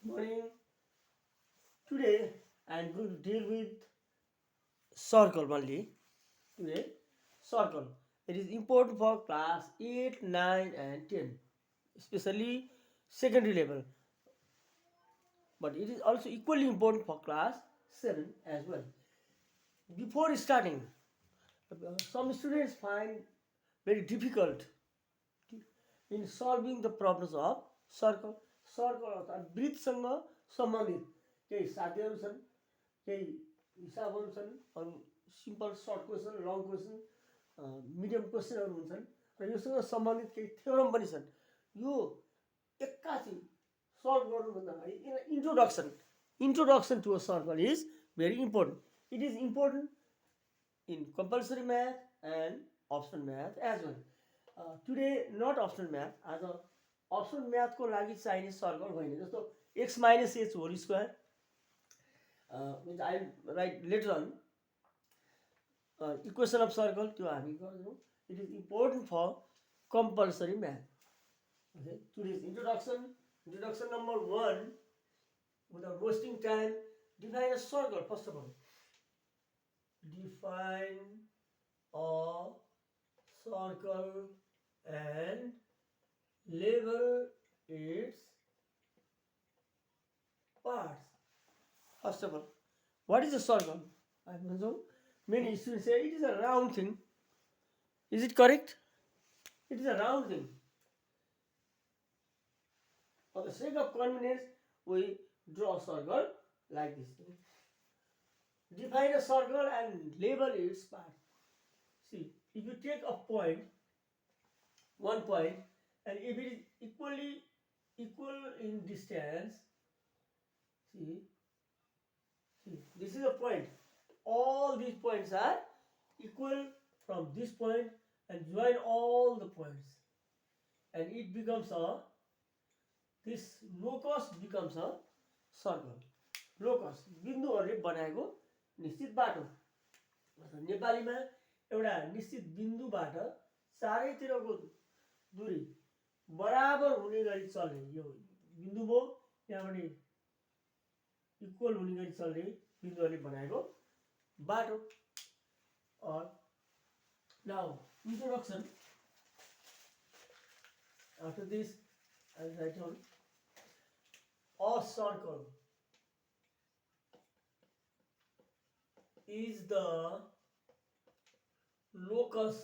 Morning. Today I am going to deal with circle only. Today, circle. It is important for class 8, 9 and 10, especially secondary level. But it is also equally important for class 7 as well. Before starting, some students find very difficult in solving the problems of circle. Circle अर्थात् वृत्तसँग सम्बन्धित केही साध्यहरू छन्, केही हिसाबहरू छन्, अरू simple short question, long question, medium क्वेसनहरू हुन्छन् र योसँग सम्बन्धित केही थ्योरम पनि छन्। यो एक्कासी सल्भ गर्नुभन्दा अगाडि introduction to a circle is very important. It is important in compulsory math and optional math as well. Today not optional math, आज optional math को लागि चाहिने सर्कल होइन, जस्तो x minus h whole square, which I will write later on, equation of circle, त्यो हामी गर्दैनौँ. It is important for compulsory math. Okay, today's introduction number 1, without wasting time, define a circle. First of all, define a circle and label its parts. First of all, what is a circle? I know many students say it is a round thing. Is it correct? It is a round thing. For the sake of convenience, we draw a circle like this. Define a circle and label its parts. See, if you take a point, one point, and if it is equal in distance, see, this is a point. All these points are equal from this point, and join all the points, and it becomes this locus becomes a circle. Locus बिन्दुहरूले बनाएको निश्चित बाटो. नेपालीमा एउटा निश्चित बिन्दुबाट चारैतिरको दूरी बराबर हुने गरी चल्ने यो बिन्दु भयो, यहाँबाट इक्वल हुने गरी चल्ने बिन्दुहरूले बनाएको बाटो. Or now introduction. After this, I will write on a circle is the locus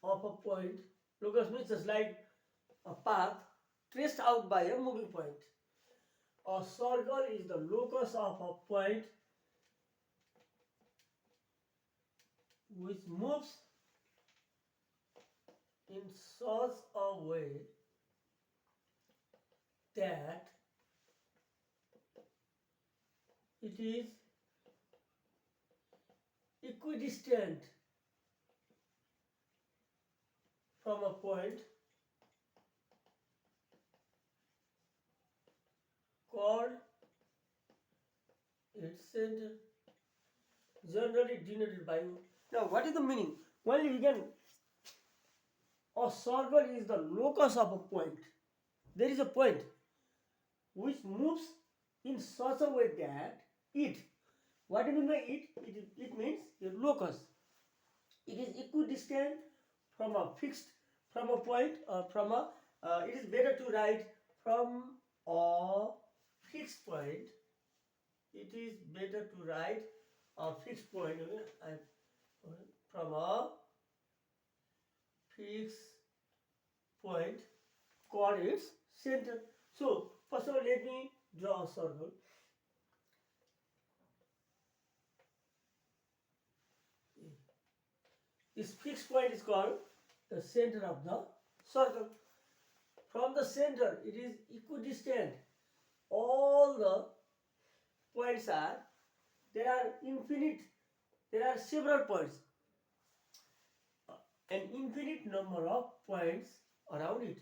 of a point. Locus means just like a path traced out by a moving point. A circle is the locus of a point which moves in such a way that it is equidistant from a point called its center, generally denoted by. Now, what is the meaning? Well, we can. A circle is the locus of a point. There is a point which moves in such a way that it. What do you mean by it? It means the locus. It is equidistant from a point, or from a. It is better to write from a fixed point. It is better to write a fixed point. From a fixed point called its center. So first of all, let me draw a circle. This fixed point is called the center of the circle. From the center, it is equidistant. All the points are, there are infinite, there are several points, an infinite number of points around it,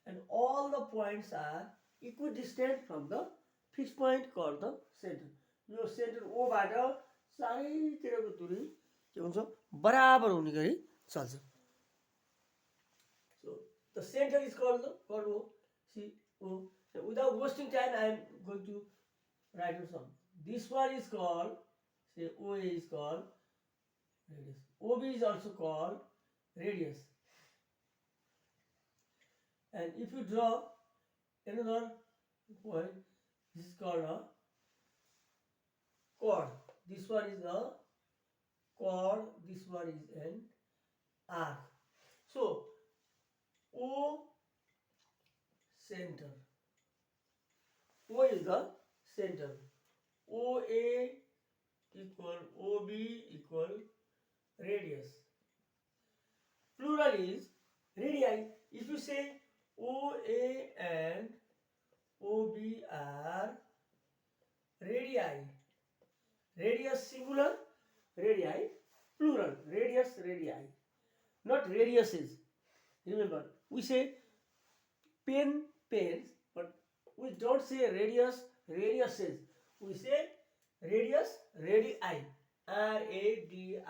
and all the points are equidistant from the fixed point called the center. यो centre ओबाट चारैतिरको दूरी के हुन्छ, बराबर हुने गरी चल्छ. So The center is called O. See O. So without wasting time, I am going to write down some. This one is called, say OA is called radius. OB is also called radius. And if you draw another point, this is called a chord. This one is a chord. This one is an arc. So O center. O is the center. OA equal OB equal radius. Plural is radii. If you say OA and OB are radii, radius singular, radii plural, radius radii, not radiuses. Remember, we say pens, but we don't say radiuses. We say radius radii, radii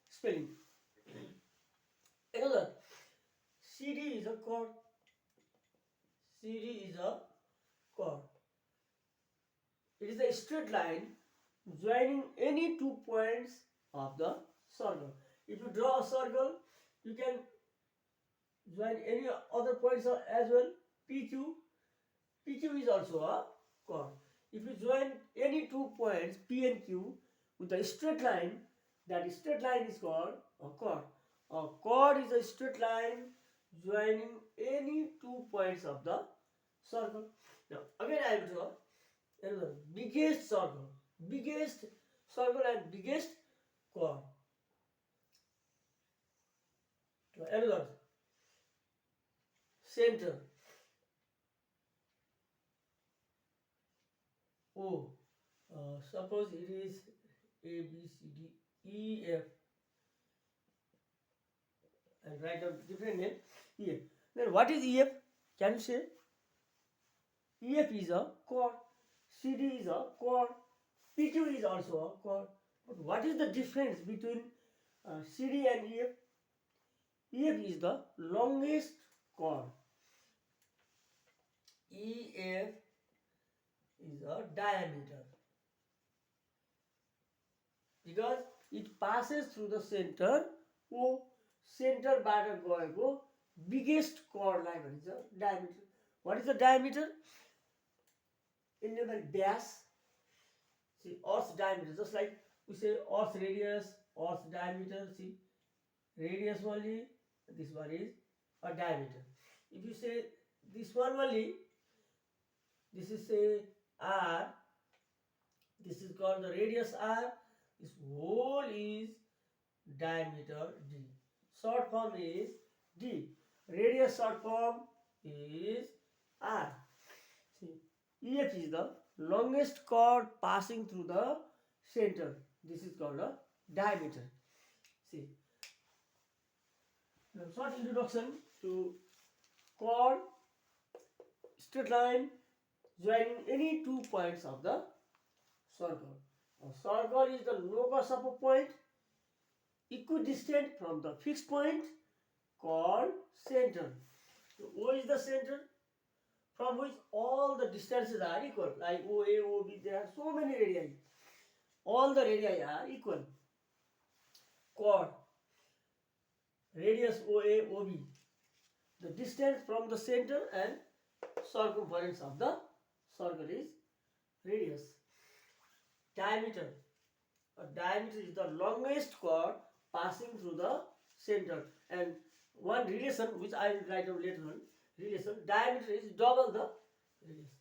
spelling. Another, CD is a chord. CD is a chord. It is a straight line joining any 2 points of the circle. If you draw a circle, you can join any other points as well. PQ is also a chord. If you join any 2 points P and Q with a straight line, that straight line is called a chord. A chord is a straight line joining any 2 points of the circle. Now again I will draw another biggest circle and biggest chord. Another center O. Suppose it is A, B, C, D, E, F, and write down different name E, F. Then what is E, F? Can you say? E, F is a chord. C, D is a chord. P, Q is also a chord. But what is the difference between C, D and E, F? E, F is the longest chord. E, F is a diameter because it passes through the center O. Center बाट गएको biggest chordलाई भनिन्छ diameter. What is the diameter? Indian Vyas. See, Earth's diameter, just like we say Earth's radius, Earth's diameter. See, radius only, this one is a diameter. If you say this one only, this is say R, this is called the radius R, this whole is diameter D. Short form is D. Radius short form is R. See, EF is the longest chord passing through the center. This is called a diameter. See, now short introduction to chord, straight line joining any 2 points of the circle. A circle is the locus of a point equidistant from the fixed point called center. So O is the center from which all the distances are equal, like OA, OB, there are so many radii. All the radii are equal. Chord, radius OA, OB. The distance from the center and circumference of the circle is radius. Diameter. A diameter is the longest chord passing through the center. And one relation which I will write down later on, relation, diameter is double the radius.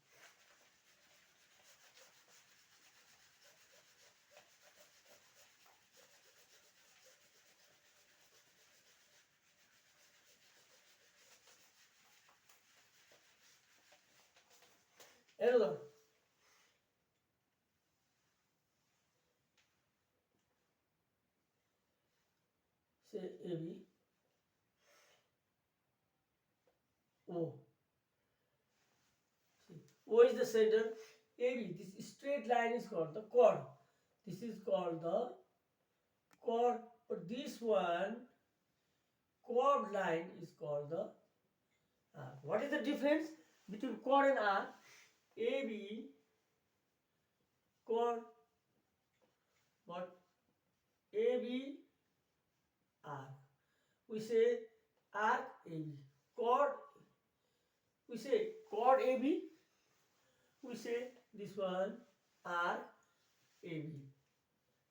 Another. Say AB, O. See, O is the center. AB, this straight line is called the chord. This is called the chord. But this one, chord line is called the What is the difference between chord and arc? AB chord, what? AB arc. We say arc AB. Chord, we say chord AB. We say this one arc AB.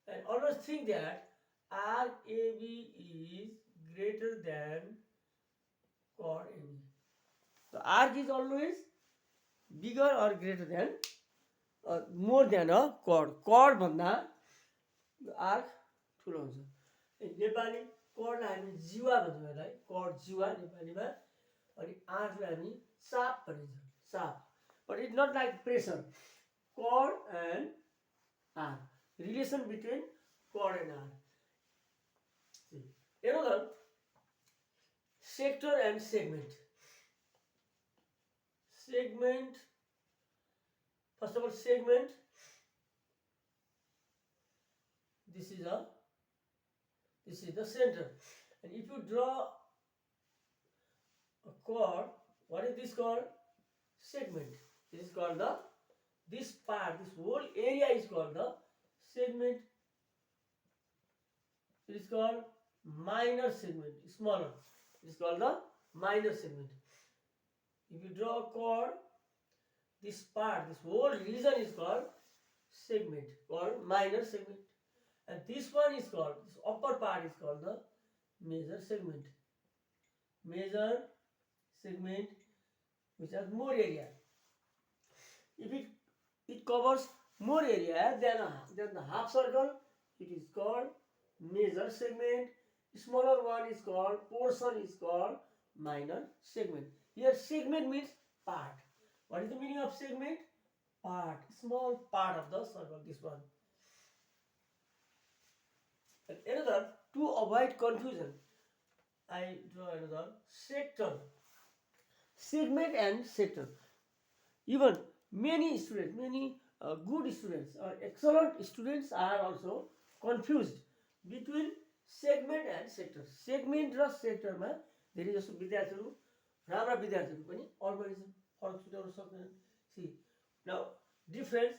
And always think that arc AB is greater than chord AB. So arc is always bigger or greater than or more than a chord. Chord भन्दा arc ठुलो हुन्छ। नेपाली चordलाई हामी जीवा भन्छौँ यसलाई, chord जीवा नेपालीमा। अनि आर्कलाई हामी चाप भनिन्छ, चाप। But it's not like pressure. Chord and arc. Relation between chord and arc. See. Another sector and segment. Segment. First of all, segment. This is the center. And if you draw a chord, what is this called? Segment. This is called this part, this whole area is called the segment. It is called minor segment, smaller. It is called the minor segment. If you draw a chord, this part, this whole region is called segment, called minor segment. And this one is called, this upper part is called the major segment. Major segment which has more area. If it covers more area than the half circle, it is called major segment. Smaller one is called, portion is called minor segment. Here segment means part. What is the meaning of segment? Part, small part of the circle, this one. And another, to avoid confusion, I draw another sector. Segment and sector. Even many students, many good students or excellent students are also confused between segment and sector. Segment र sectorमा धेरै जसो विद्यार्थीहरू, राम्रा विद्यार्थीहरू पनि almost फरक छुट्याउन सक्दैनन्। See, now difference.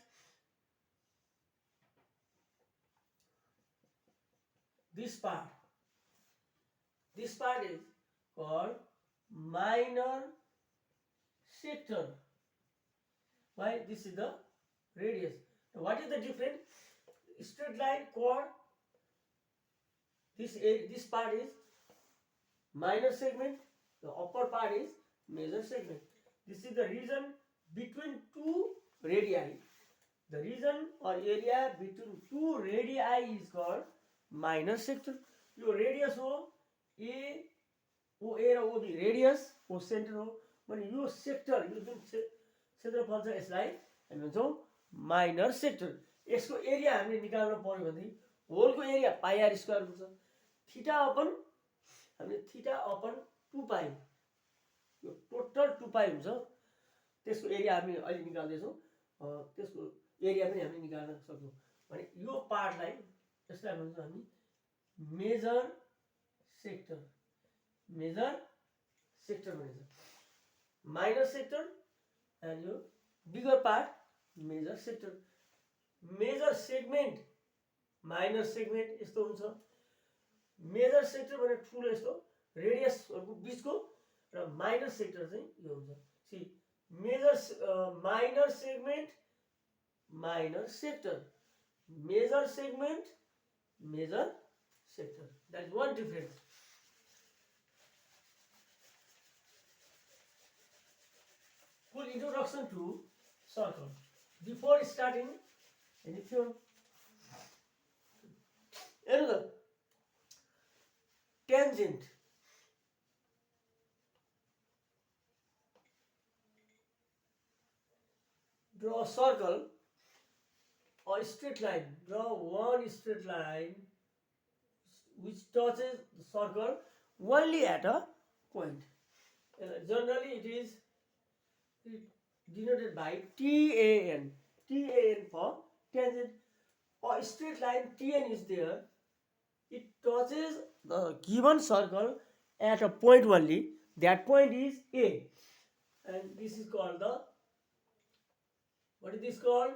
This part is called minor sector. Why? This is the radius. Now what is the difference? Straight line chord. This part is minor segment. The upper part is major segment. This is the region between two radii. The region or area between two radii is called minor sector. Your radius हो A, OA raw OB, radius हो center हो। भने यो sector, यो जुन क्षेत्रफल छ यसलाई हामी भन्छौँ minor sector. यसको एरिया हामीले निकाल्न पर्यो भने होलको एरिया पाई r स्क्वायर हुन्छ। थीटा अपन हामीले थीटा अपन 2 पाई, यो टोटल 2 पाई हुन्छ। त्यसको एरिया हामी अहिले निकाल्दै छौँ। त्यसको एरिया पनि हामीले निकाल्न सक्छौँ। भने यो पार्टलाई यसलाई भन्छौँ हामी मेजर सेक्टर। मेजर सेक्टर भनिन्छ। माइनर सेक्टर एन्ड यो bigger part major sector. Major segment, minor segment यस्तो हुन्छ। मेजर सेक्टर भने ठुलो यस्तो रेडियसहरुको बीचको र माइनर सेक्टर चाहिँ यो हुन्छ। सी major minor segment, minor sector, major segment, major sector. That is one difference. Full introduction to circle. Before starting any theorem, another tangent. Draw a circle or a straight line. Draw one straight line which touches the circle only at a point. Generally it is denoted by TAN. TAN for tangent. A straight line TN is there. It touches the given circle at a point only. That point is A. and this is called the, what is this called?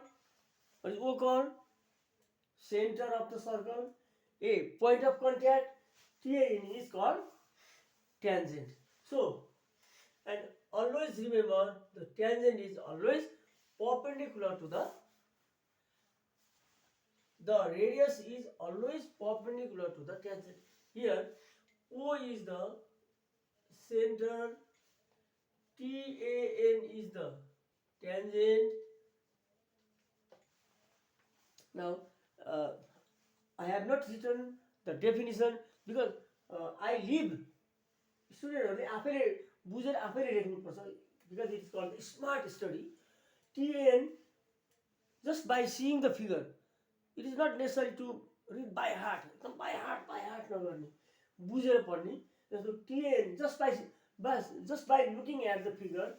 What is O called? Center of the circle. A point of contact, TAN, is called tangent. So, and always remember the tangent is always perpendicular to the radius is always perpendicular to the tangent. Here O is the center, TAN is the tangent. Now I have not written the definition because I leave स्टुडेन्टहरूले आफैले बुझेर आफैले लेख्नुपर्छ because it is called smart study. TAN, just by seeing the figure, it is not necessary to read by heart. एकदम by heart नगर्ने, बुझेर पढ्ने. जस्तो TAN, just by looking at the figure,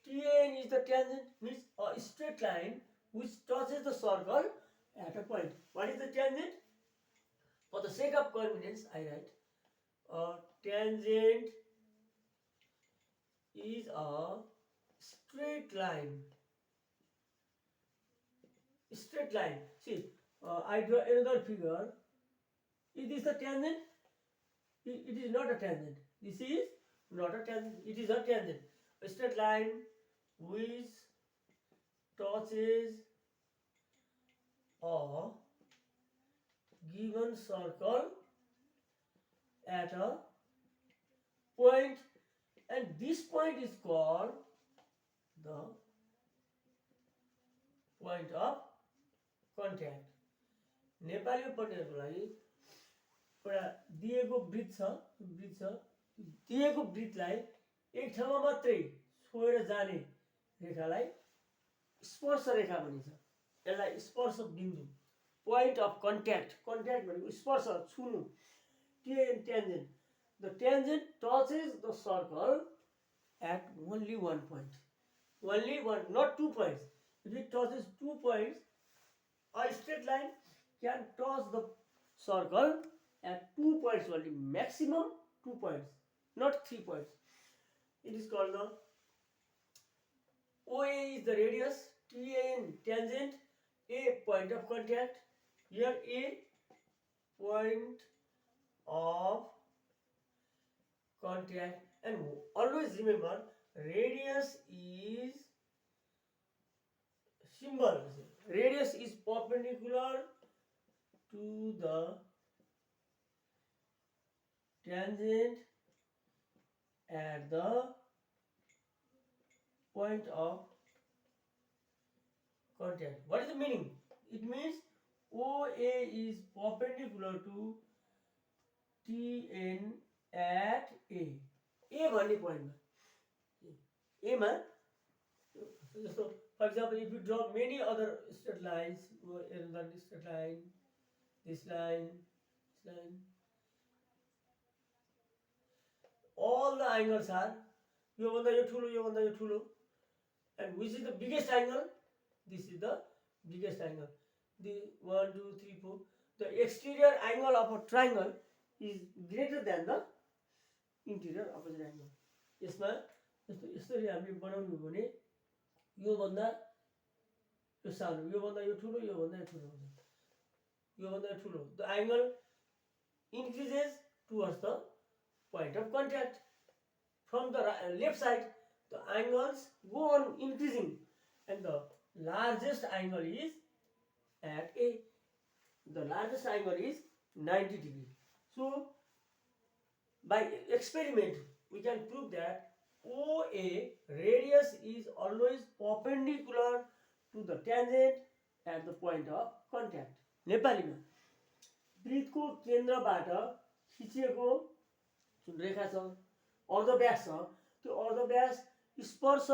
TAN is the tangent, means a straight line which touches the circle at a point. What is the tangent? For the sake of convenience, I write tangent is a straight line. Straight line. See, I draw another figure. Is this a tangent? It is not a tangent. This is not a tangent. It is a tangent. A straight line which touches a given circle at a point, and this point is called the point of contact. नेपालीमा पढ्नेहरुको लागि एउटा दिएको वृत्त छ दिएको वृत्तलाई एक ठाउँमा मात्रै छोएर जाने रेखालाई स्पर्श रेखा भनिन्छ. यसलाई स्पर्श बिन्दु, point of contact भनेको स्पर्श, छुनु. tangent, the tangent touches the circle at only one point. Only one, not 2 points. If it touches 2 points, a straight line can touch the circle at 2 points only, maximum 2 points, not 3 points. It is called the OA is the radius, TAN tangent, A point of contact. Here A point of contact, and always remember radius is symbol. Radius is perpendicular to the tangent at the point of contact. What is the meaning? It means OA is perpendicular to TN at A. A भन्ने point A मा, जस्तो for example, if you draw many other straight lines, another straight line, this line, all the angles are यो भन्दा यो ठुलो, and which is the biggest angle? This is the biggest angle. The 1, 2, 3, 4. The exterior angle of a triangle is greater than the interior opposite angle. यसमा यसरी हामीले बनाउनु हो भने यो भन्दा यो सानो, यो भन्दा यो ठुलो, यो भन्दा यो ठुलो हुन्छ. यो भन्दा यो ठुलो. The angle increases towards the point of contact. From the left side, the angles go on increasing, and the largest angle is at A. The largest angle is 90 degrees. So, by experiment, we can prove that OA radius is always perpendicular to the tangent at the point of contact. नेपालीमा वृत्तको केन्द्रबाट खिचिएको जुन रेखा छ, अर्धव्यास छ, त्यो अर्धव्यास स्पर्श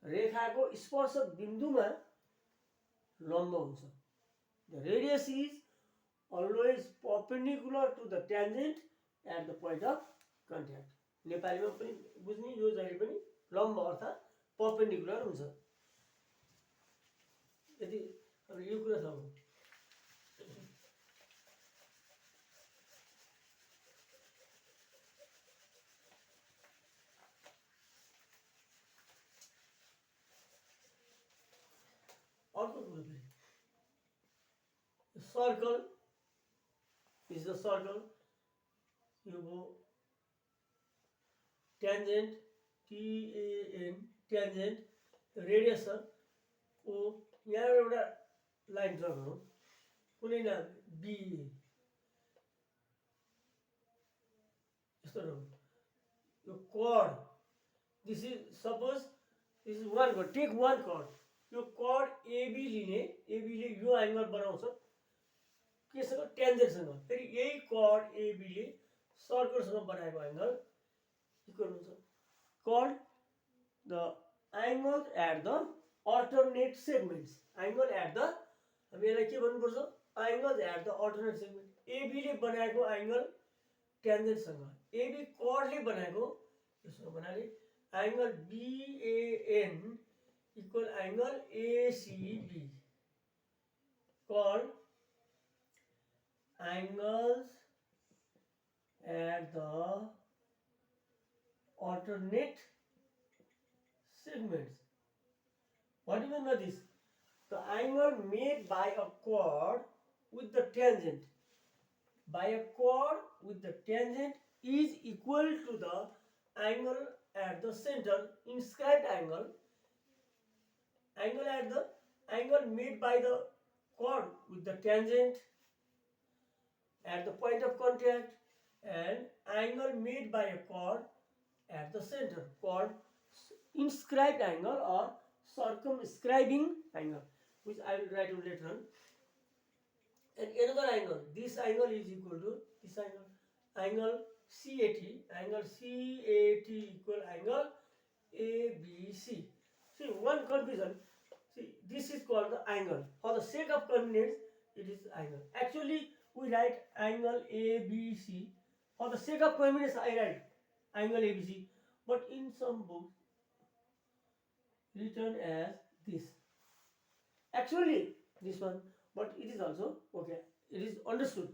रेखाको स्पर्श बिन्दुमा लम्ब हुन्छ. The radius is always perpendicular to the tangent at the point of contact. नेपालीमा पनि बुझ्ने, यो जहिले पनि लम्ब अर्थात् perpendicular हुन्छ. यदि अब यो कुरा थाहा हो. circle. This is a circle. You go tangent, TAN, tangent, radius O, यहाँ एउटा लाइन ड्रा गरौँ कुनै नाम बी यस्तो रौँ यो chord. This is suppose this is one chord. Take one chord. Yo chord AB लिने, AB ले यो एंगल बनाउँछ केसँग टेन्जेन्टसँग. फेरि यही chord AB ले सर्कलसँग बनाएको एंगल इक्वल हुन्छ. Called the angles at the alternate segments. Angle at the हामी यसलाई के भन्नुपर्छ? Angles at the alternate segment. AB ले बनाएको एंगल टेन्जेन्टसँग, AB chord ले बनाएको यसो बनाले angle BAN equal angle ACB. Called angles at the alternate segments. What do you mean by this? The angle made by a chord with the tangent is equal to the angle at the center, inscribed angle made by the chord with the tangent at the point of contact, and angle made by a chord at the center called inscribed angle or circumscribing angle, which I will write later on. And another angle, this angle is equal to this angle CAT equal angle ABC. See, one confusion. See, this is called the angle. For the sake of convenience, it is angle. Actually, we write angle ABC. For the sake of convenience, I write angle ABC. But in some books, written as this. Actually, this one, but it is also okay. It is understood.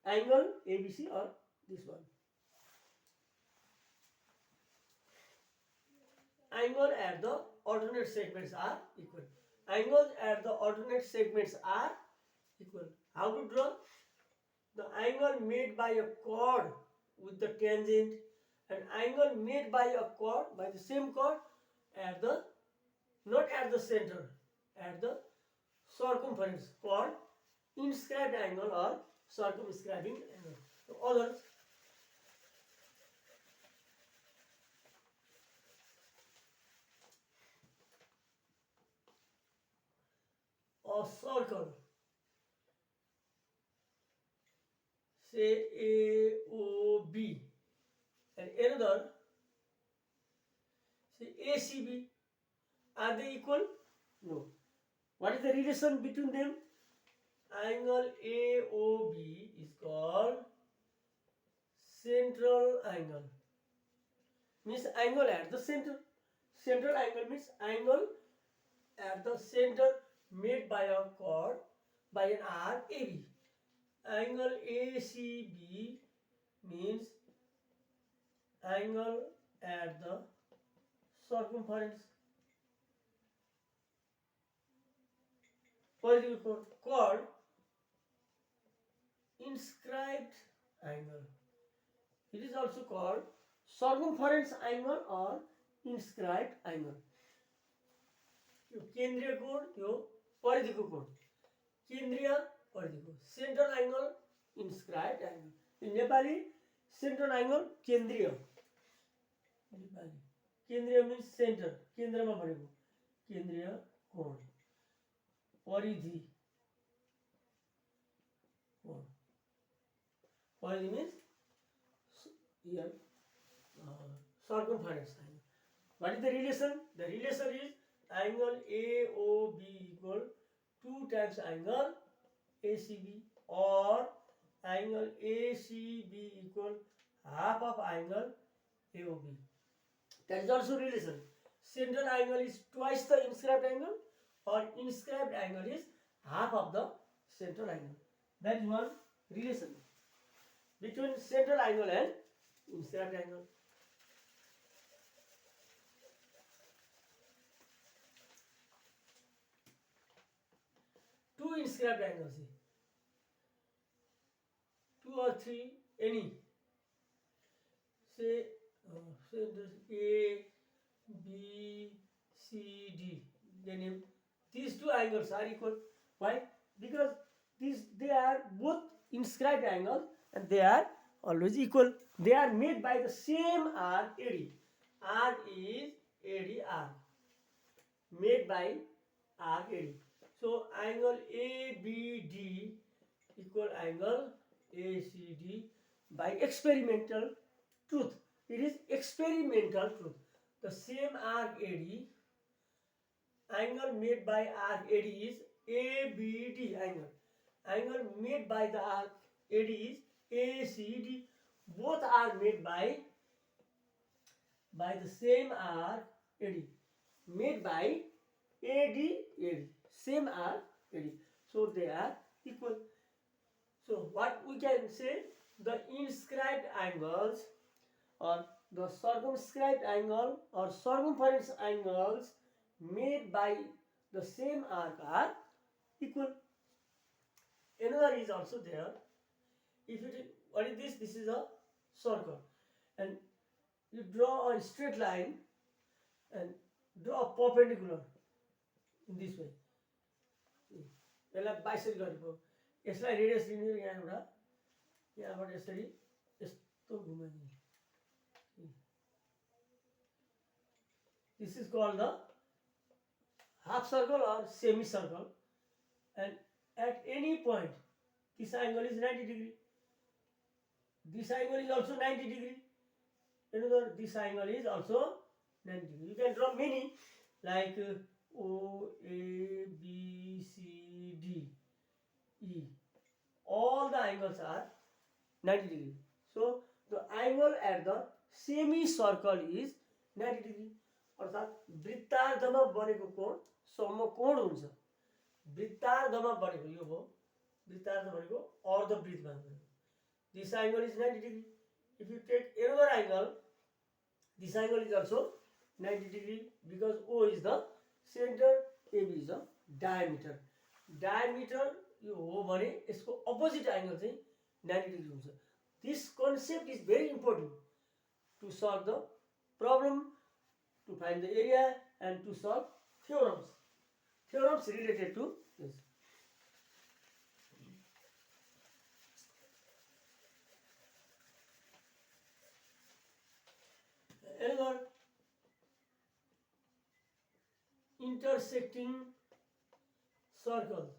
Angle ABC or this one. Angle at the alternate segments are equal. Angles at the alternate segments are equal. How to draw? The angle made by a chord with the tangent, an angle made by a chord, by the same chord, at the, not at the center, at the circumference, called inscribed angle or circumscribing angle. So others, a circle, say AOB, and another, say ACB, are they equal? No. What is the relation between them? Angle AOB is called central angle. Means angle at the center. Central angle means angle at the center made by a chord by an arc AB. Angle ACB means angle at the circumference. Called inscribed angle. It is also called circumference angle or inscribed angle. यो केन्द्रीय कोण, यो परिधिको कोण. केन्द्रीय परिधिको central angle inscribed angle. In Nepali, central angle केन्द्रीय. नेपाली केन्द्रीय means center, केन्द्रमा भनेको केन्द्रीय कोण. परिधि कोण. परिधि means here circumference angle. What is the relation? The relation is angle AOB equal 2 times angle ACB, or angle ACB equal half of angle AOB. That is also relation. Central angle is twice the inscribed angle, or inscribed angle is half of the central angle. That is one relation between central angle and inscribed angle. Two inscribed angles. three, any, say, there's A, B, C, D. They name these two angles are equal. Why? Because they are both inscribed angles and they are always equal. They are made by the same arc AD. Arc is ADR. Made by arc AD. So angle ABD equal angle ACD by experimental truth. It is experimental truth. The same arc AD, angle made by arc AD is ABD angle. Angle made by the arc AD is ACD. Both are made by the same arc AD. Made by AD. Same arc AD. So they are equal. So what we can say, the inscribed angles or the circumscribed angle or circumference angles made by the same arc are equal. Another is also there. If it is, what is this? This is a circle, and you draw a straight line and draw a perpendicular in this way. यसलाई bisect गरेको, यसलाई radius लिने, यहाँबाट यसरी यस्तो घुमाइदिने. This is called the half circle or semicircle, and at any point this angle is 90 degree. This angle is also 90 degree. Another, this angle is also 90 degree. You can draw many like O, A, B, C, D, E. All the angles are 90 degree. So the angle at the semicircle is 90 degree. अर्थात् वृत्तार्धमा बनेको कोण समकोण हुन्छ. वृत्तार्धमा बनेको यो हो, वृत्तार्ध भनेको अर्धवृत्तमा बनेको. This angle is 90 degree. If you take another angle, this angle is also 90 degree because O is the center, AB is the diameter. Diameter यो हो भने यसको अपोजिट एंगल चाहिँ 90 डिग्री हुन्छ. This concept is very important to solve the problem, to find the area and to solve theorems. Theorems related to this. Another, intersecting circles.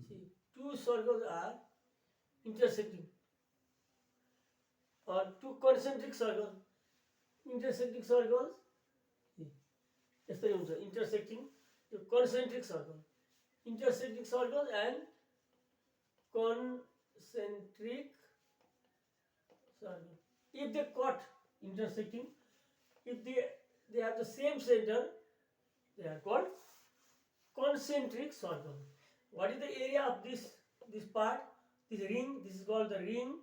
See, two circles are intersecting, or two concentric circles. Intersecting circles, intersecting concentric circle. Intersecting circles and concentric circle. If they cut intersecting, if they have the same center, they are called concentric circle. What is the area of this part? This ring. This is called the ring.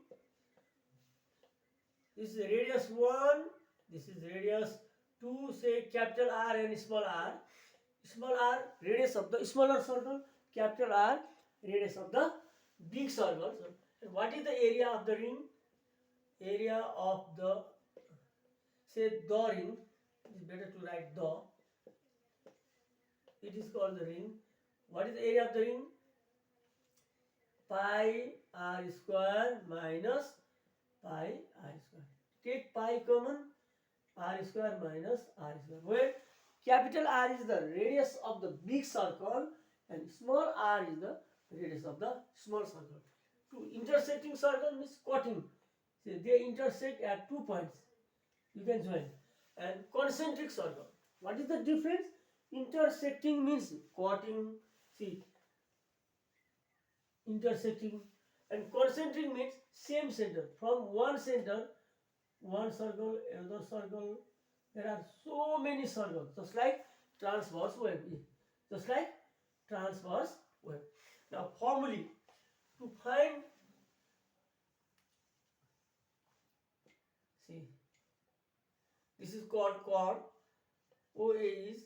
This is radius 1. This is radius 2. Say capital R and small r. Small r radius of the smaller circle. Capital R radius of the big circle. And what is the area of the ring? Area of the, say, the ring. It is better to write the. It is called the ring. What is the area of the ring? Pi r square minus pi r square. Take pi common, r square minus r square. Where capital R is the radius of the big circle and small r is the radius of the small circle. Two intersecting circle means cutting. See, they intersect at 2 points. You can join. And concentric circle. What is the difference? Intersecting means cutting. See, intersecting, and concentric means same center. From one center, one circle, another circle. There are so many circles, just like transverse wave. Just like transverse wave. Now, formally, to find, see, this is called chord. OA is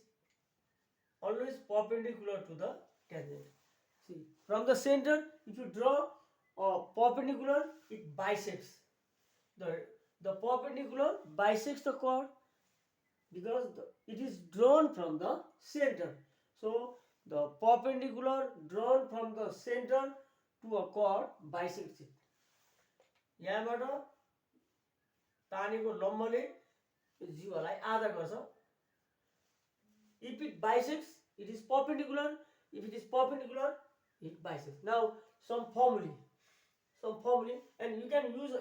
always perpendicular to the tangent. See, from the center, if you draw perpendicular, it bisects. The perpendicular bisects the chord because it is drawn from the center. So the perpendicular drawn from the center to a chord bisects it. यहाँबाट तानेको लम्बले जीवलाई आधा गर्छ. If it bisects, it is perpendicular. If it is perpendicular, it bisects. Now some formulae, and you can use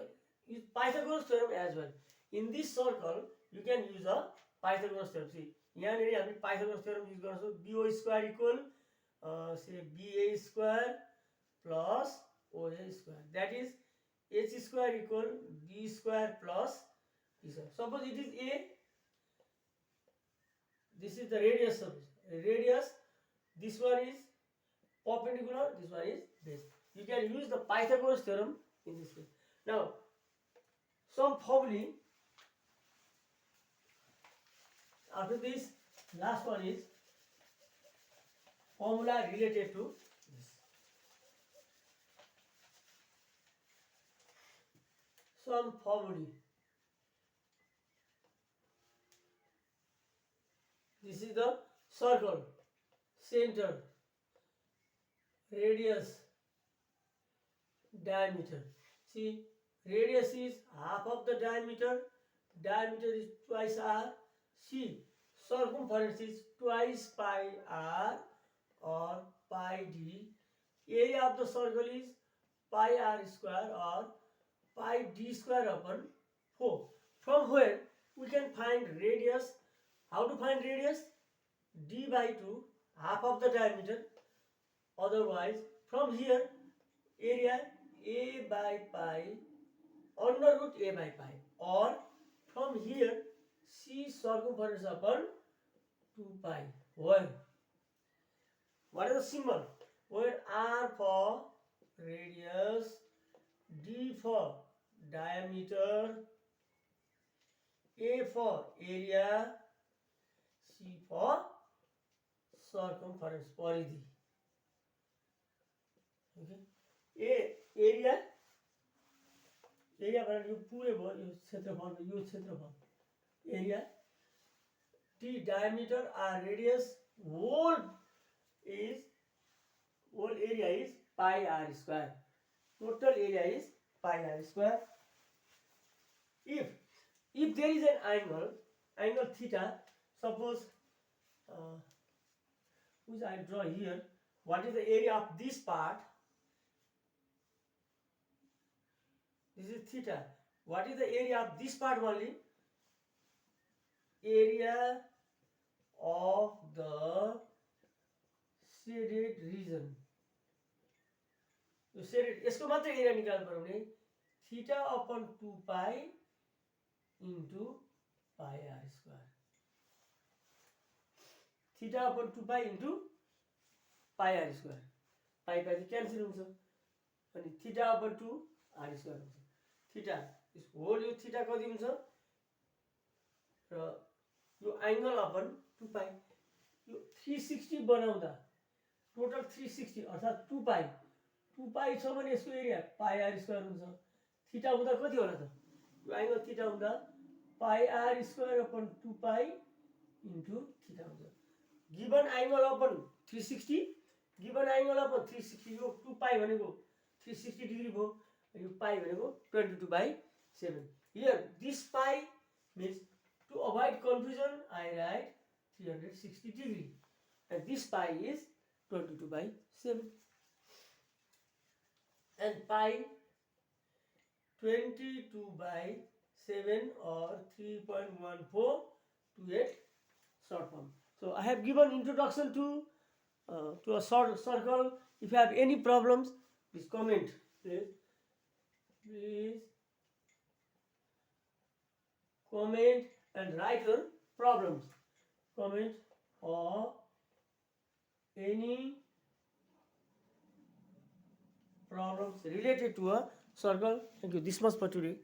Pythagoras theorem as well. In this circle, you can use a Pythagoras theorem. See, यहाँनिर हामी Pythagoras theorem use गर्छौँ. BO square equal say BA square plus OA square. That is H square equal B square plus B square. Suppose it is A. This is the radius of radius. This one is perpendicular. This one is base. You can use the Pythagoras theorem in this case. Now, some formulae. After this, last one is formula related to this. Some formulae. This is the circle, center, radius, diameter. See, radius is half of the diameter. Diameter is twice r. See, circumference is twice pi r or pi d. Area of the circle is pi r square or pi d square upon 4. From where we can find radius. How to find radius? D by 2, half of the diameter. Otherwise, from here, area A by pi, under root A by pi. Or from here, C circumference upon 2 pi. Where? What is the symbol? Where R for radius, D for diameter, A for area, C for circumference, परिधि. Okay. area भनेको यो पुरै भयो, यो क्षेत्रफल, यो क्षेत्रफल. Area, T diameter, R radius, whole area is pi r square. Total area is pi r square. If there is an angle theta, suppose which I draw here, what is the area of this part? This is theta. What is the area of this part only? Area of the shaded region. Yo shaded, यसको मात्र area निकाल्नु पर्यो भने theta upon 2 pi into pi r square. Theta upon 2 pi into pi r square. Pi चाहिँ cancel हुन्छ अनि theta upon 2 r square हुन्छ. Theta is whole, yo theta कति हुन्छ र यो एंगल अपन 2 pi, यो 360 बनाउँदा टोटल 360 अर्थात 2 pi छ भने यसको एरिया पाई r स्क्वायर हुन्छ. थीटा हुँदा कति होला त? यो एंगल थीटा हुँदा पाई r square upon 2 pi into theta हुन्छ. गिवन एंगल अपन 360, गिवन एंगल अपन 360, यो 2 pi भनेको 360 डिग्री भयो, यो पाई भनेको 22/7. Here this pi means, to avoid confusion, I write 360 degree and this pi is 22/7 and pi 22/7 or 3.1428 short form. So I have given introduction to a short circle. If you have any problems, please comment. Please comment and write your problems. Comment or any problems related to a circle. Thank you. This much for today.